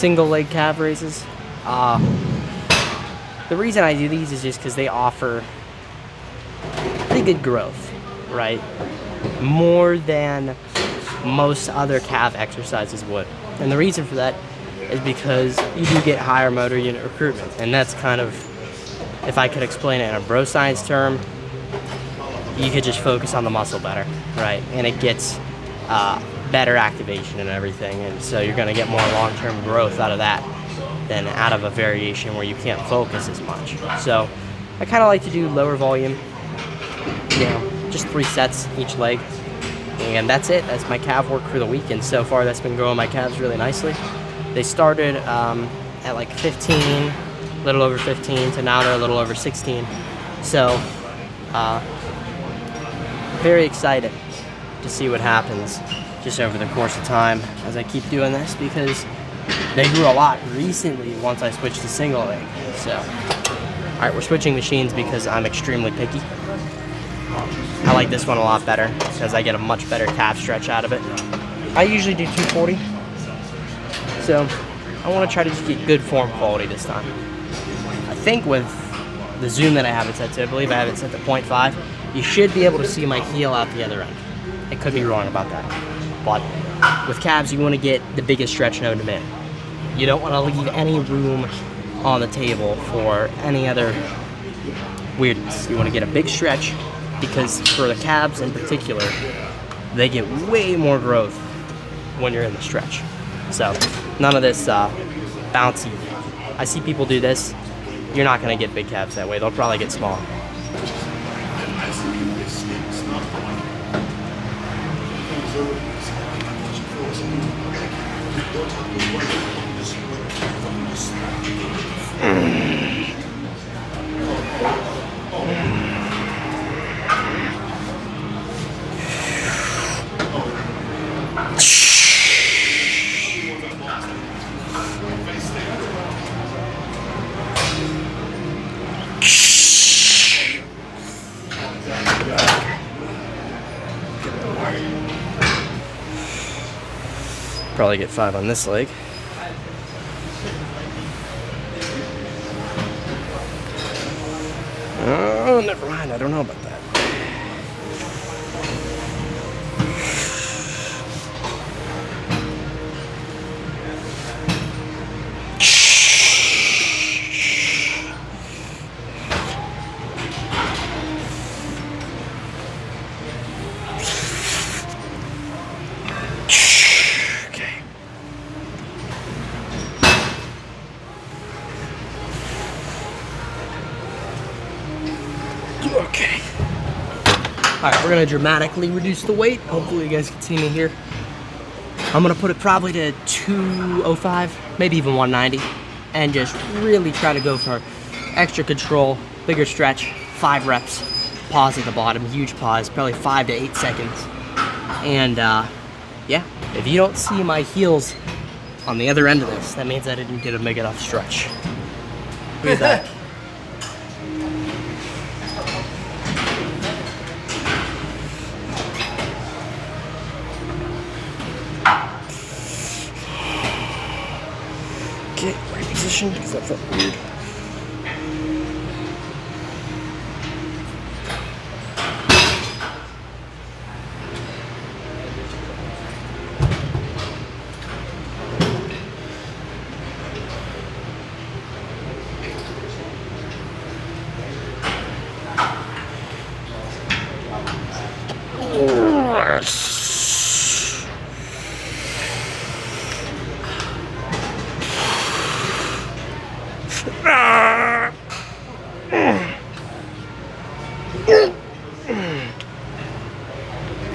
single leg calf raises. The reason I do these is just because they offer pretty good growth, right? More than most other calf exercises would. And the reason for that is because you do get higher motor unit recruitment. And that's kind of, if I could explain it in a bro science term, you could just focus on the muscle better, right? And it gets better activation and everything. And so you're gonna get more long-term growth out of that than out of a variation where you can't focus as much. So I kind of like to do lower volume, you know, just 3 sets each leg. And that's it. That's my calf work for the week. And so far that's been growing my calves really nicely. They started at like 15, a little over 15, to now they're a little over 16. So very excited to see what happens just over the course of time as I keep doing this, because they grew a lot recently once I switched to single leg. So, all right, we're switching machines because I'm extremely picky. I like this one a lot better because I get a much better calf stretch out of it. I usually do 240, so I want to try to just get good form quality this time. I think with the zoom that I have it set to, I believe I have it set to 0.5, you should be able to see my heel out the other end. I could be wrong about that, but with calves, you want to get the biggest stretch known to man. You don't want to leave any room on the table for any other weirdness. You want to get a big stretch, because for the calves in particular, they get way more growth when you're in the stretch. So none of this bouncy. I see people do this. You're not going to get big calves that way. They'll probably get small. Probably get 5 on this leg. Oh, never mind. I don't know about that. Okay. All right, we're gonna dramatically reduce the weight. Hopefully you guys can see me here. I'm gonna put it probably to 205, maybe even 190, and just really try to go for extra control, bigger stretch, 5 reps, pause at the bottom, huge pause, probably 5 to 8 seconds. And yeah, if you don't see my heels on the other end of this, that means I didn't get a big enough stretch. Look at that. Okay, right position, because that felt weird.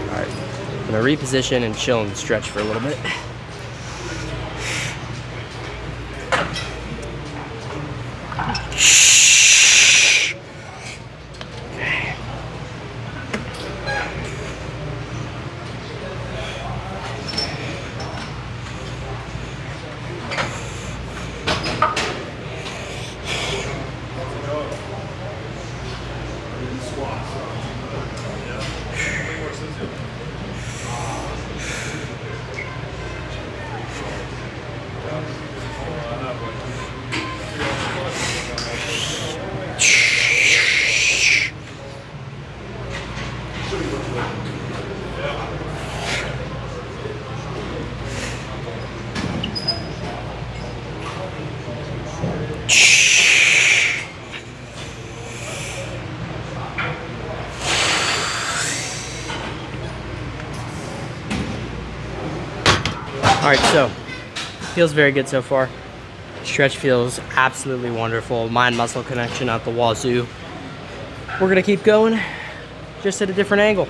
Alright, I'm gonna reposition and chill and stretch for a little bit. Alright, so feels very good so far. Stretch feels absolutely wonderful. Mind-muscle connection out the wazoo. We're gonna keep going, just at a different angle.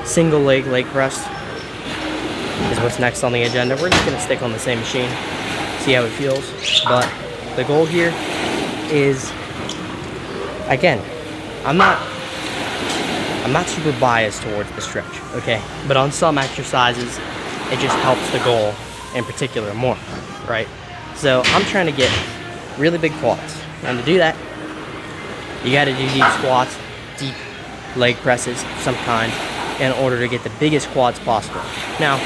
Single leg press is what's next on the agenda. We're just gonna stick on the same machine, see how it feels. But the goal here is, again, I'm not super biased towards the stretch, okay? But on some exercises, it just helps the goal in particular more, right? So I'm trying to get really big quads. And to do that, you gotta do deep squats, deep leg presses of some kind, in order to get the biggest quads possible. Now,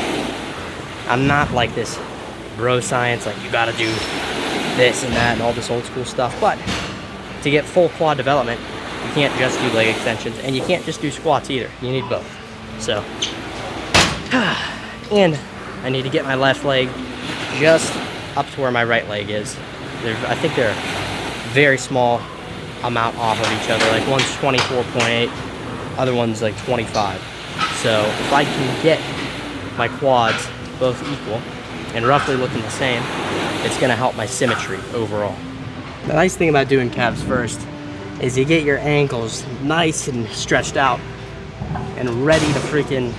I'm not like this bro science, like you gotta do this and that and all this old school stuff, but to get full quad development, you can't just do leg extensions, and you can't just do squats either. You need both. So, and I need to get my left leg just up to where my right leg is. I think they're very small amount off of each other. Like one's 24.8, other one's like 25. So if I can get my quads both equal and roughly looking the same, it's gonna help my symmetry overall. The nice thing about doing calves first is you get your ankles nice and stretched out and ready to freaking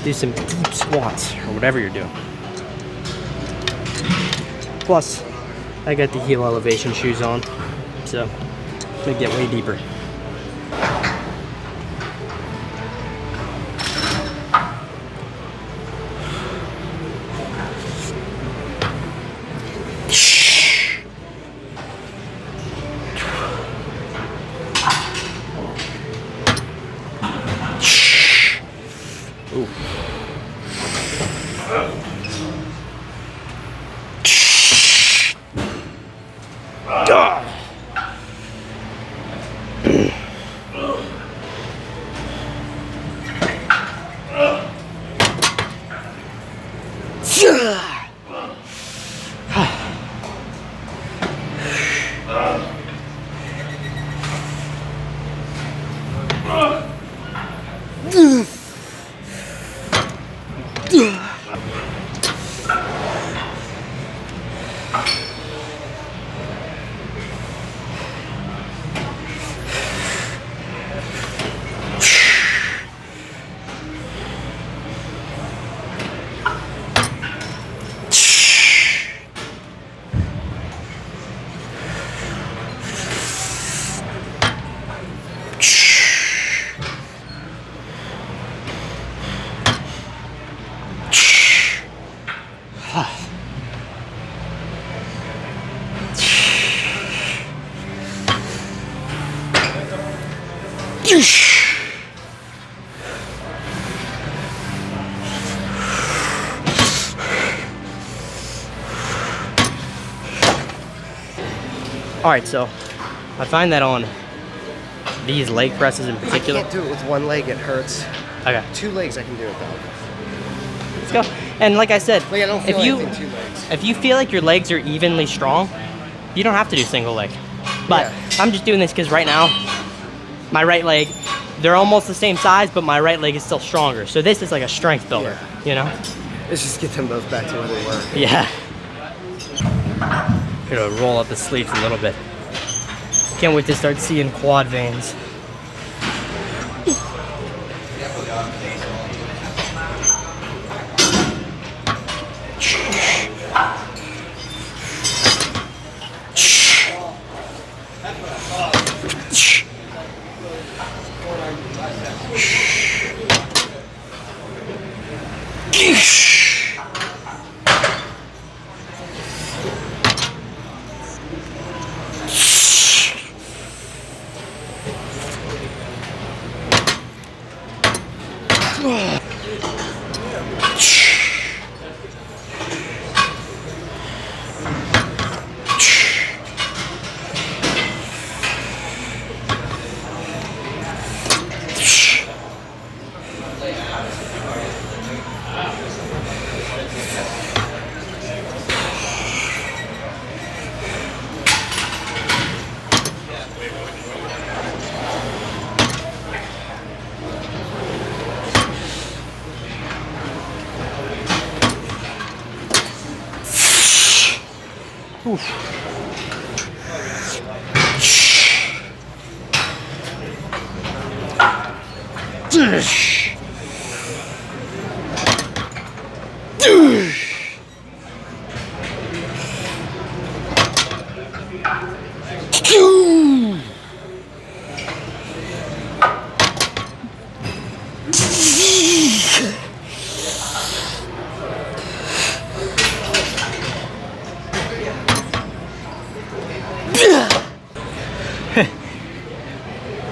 do some deep squats or whatever you're doing. Plus, I got the heel elevation shoes on, so I'm gonna get way deeper. All right, so I find that on these leg presses in particular. I can't do it with one leg, it hurts. Okay. 2 legs I can do it though. Let's go. And like I said, Like I don't feel if you anything 2 legs. if you feel like your legs are evenly strong, you don't have to do single leg. But Yeah. I'm just doing this because right now, my right leg, they're almost the same size, but my right leg is still stronger. So this is like a strength builder, you know? Let's just get them both back to where they were. Yeah. Gonna roll up the sleeves a little bit. Can't wait to start seeing quad veins.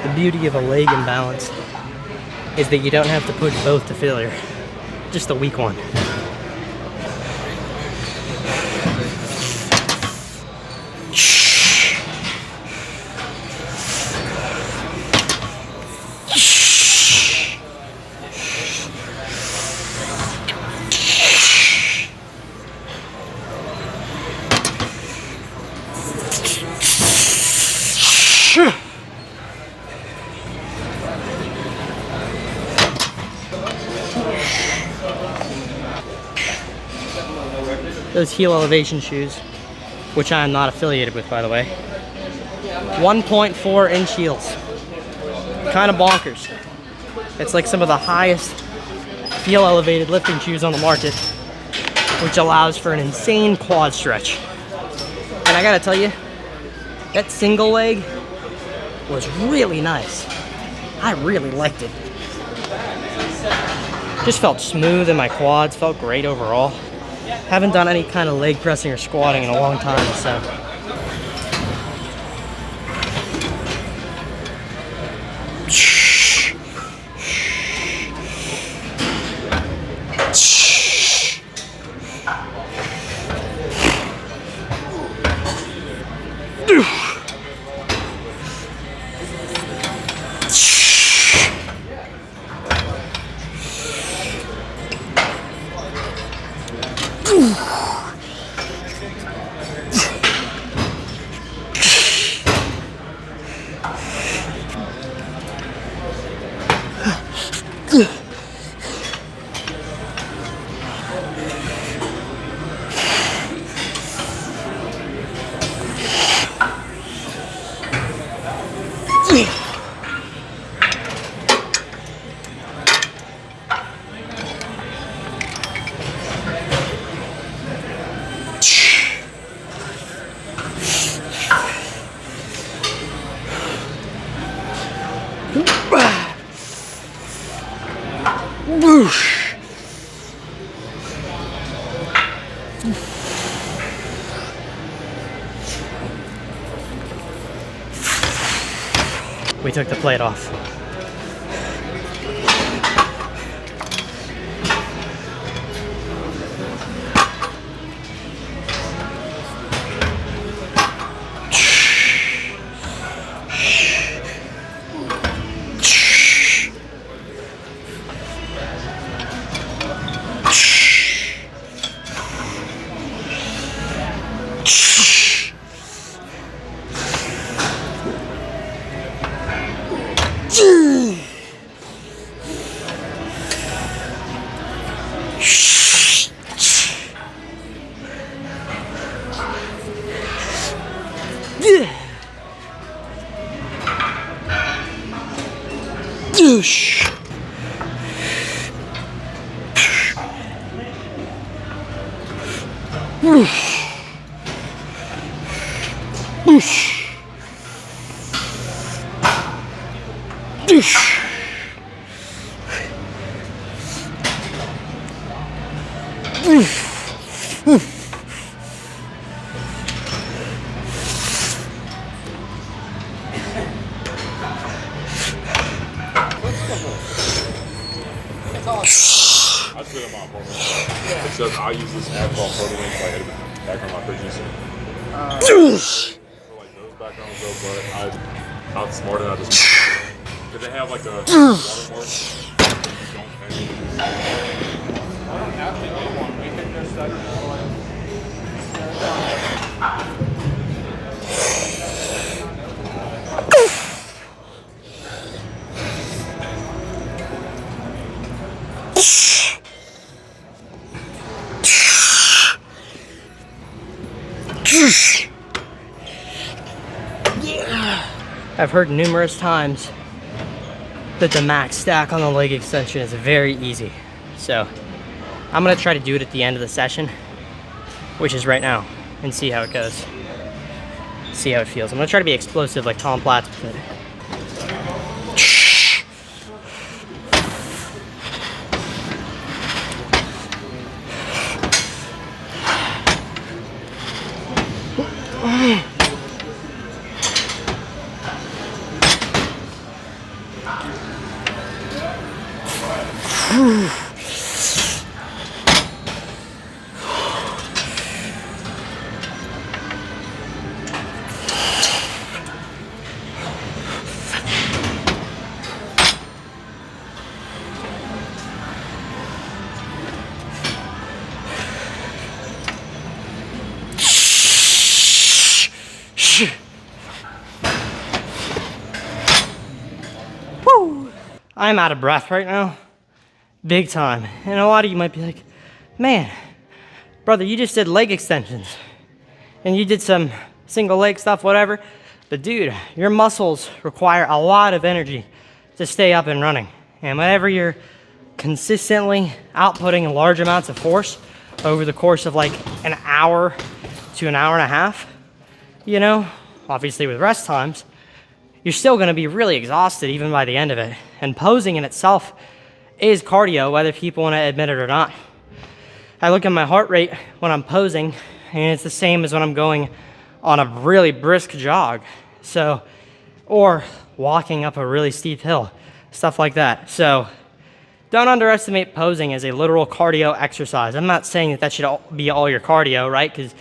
The beauty of a leg imbalance is that you don't have to push both to failure, just the weak one. Those heel elevation shoes, which I am not affiliated with, by the way. 1.4 inch heels. Kind of bonkers. It's like some of the highest heel elevated lifting shoes on the market, which allows for an insane quad stretch. And I gotta tell you, that single leg was really nice. I really liked it. Just felt smooth in my quads, felt great overall. Haven't done any kind of leg pressing or squatting in a long time, so. We took the plate off. I sit in my apartment. Except I use this app called Photolinks, like edit background my pictures. For like those backgrounds though, but I'm not smart enough to just. Did they have like a watermark? You don't pay. I don't have to get one. We can just study I've heard numerous times that the max stack on the leg extension is very easy. So I'm gonna try to do it at the end of the session, which is right now, and see how it goes. See how it feels. I'm gonna try to be explosive like Tom Platz with it. Woo! I'm out of breath right now. Big time. And a lot of you might be like, man, brother, you just did leg extensions. And you did some single leg stuff, whatever. But dude, your muscles require a lot of energy to stay up and running. And whenever you're consistently outputting large amounts of force over the course of like an hour to an hour and a half, you know, obviously with rest times, you're still gonna be really exhausted even by the end of it. And posing in itself is cardio, whether people wanna admit it or not. I look at my heart rate when I'm posing, and it's the same as when I'm going on a really brisk jog. So, or walking up a really steep hill, stuff like that. So, don't underestimate posing as a literal cardio exercise. I'm not saying that that should be all your cardio, right? Because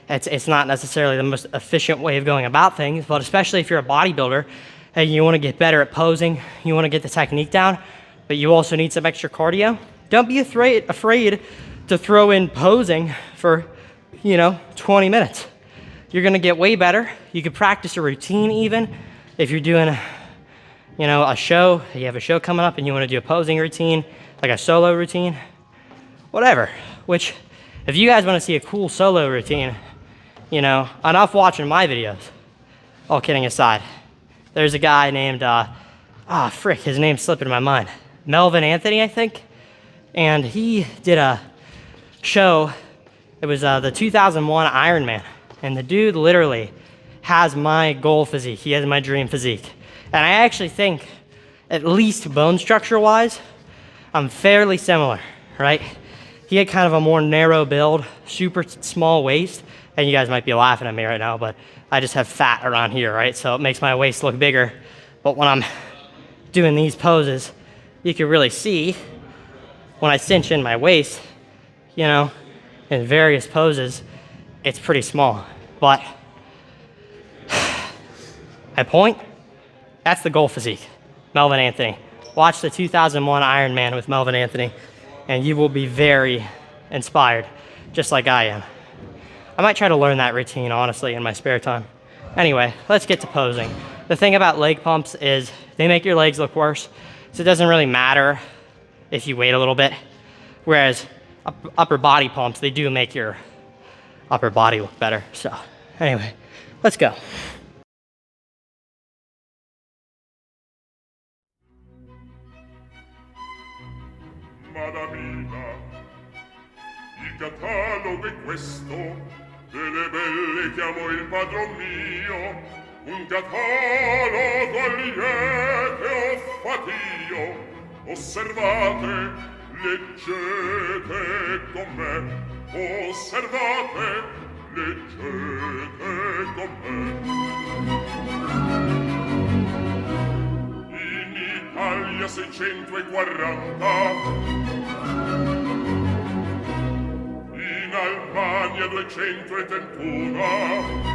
it's not necessarily the most efficient way of going about things, but especially if you're a bodybuilder and you want to get better at posing, you want to get the technique down, but you also need some extra cardio, don't be afraid to throw in posing for, 20 minutes. You're going to get way better. You could practice a routine even if you're doing a show, you have a show coming up and you want to do a posing routine, like a solo routine, whatever. Which, if you guys want to see a cool solo routine, enough watching my videos. All kidding aside, there's a guy named, his name's slipping my mind. Melvin Anthony, I think. And he did a show, it was the 2001 Ironman. And the dude literally has my goal physique. He has my dream physique. And I actually think, at least bone structure wise, I'm fairly similar, right? He had kind of a more narrow build, super small waist, and you guys might be laughing at me right now, but I just have fat around here, right? So it makes my waist look bigger. But when I'm doing these poses, you can really see when I cinch in my waist, in various poses, it's pretty small. But my point, that's the goal physique, Melvin Anthony. Watch the 2001 Ironman with Melvin Anthony, and you will be very inspired, just like I am. I might try to learn that routine, honestly, in my spare time. Anyway, let's get to posing. The thing about leg pumps is they make your legs look worse. So it doesn't really matter if you wait a little bit. Whereas upper body pumps, they do make your upper body look better. So anyway, let's go. Madamina, il catalogo è questo, delle belle chiamo il padron mio, un catalogo liete o fatio, osservate, leggete con me, osservate, leggete con me. In Italia 640, in Albania 231,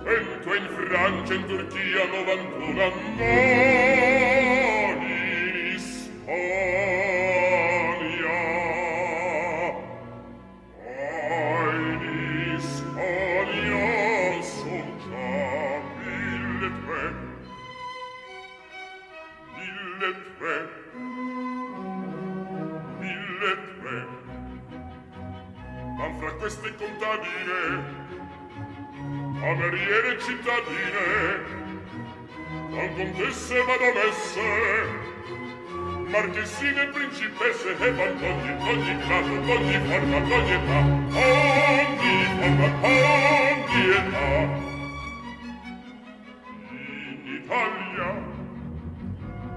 100 in Francia, in Turchia 91, non in Spagna. In Spagna son già 1300. 1300. Ma fra queste contadine, cameriere cittadine, con contesse e baronesse, marchesine e principesse e van d'ogni classe, d'ogni forma, d'ogni età, ogni età. In Italia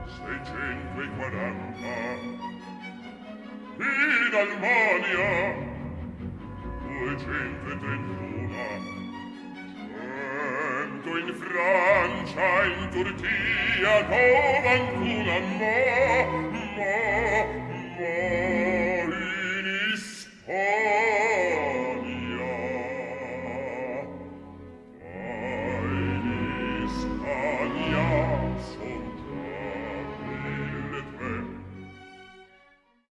640, in Albania 231, 100 in Francia, in Turchia 91,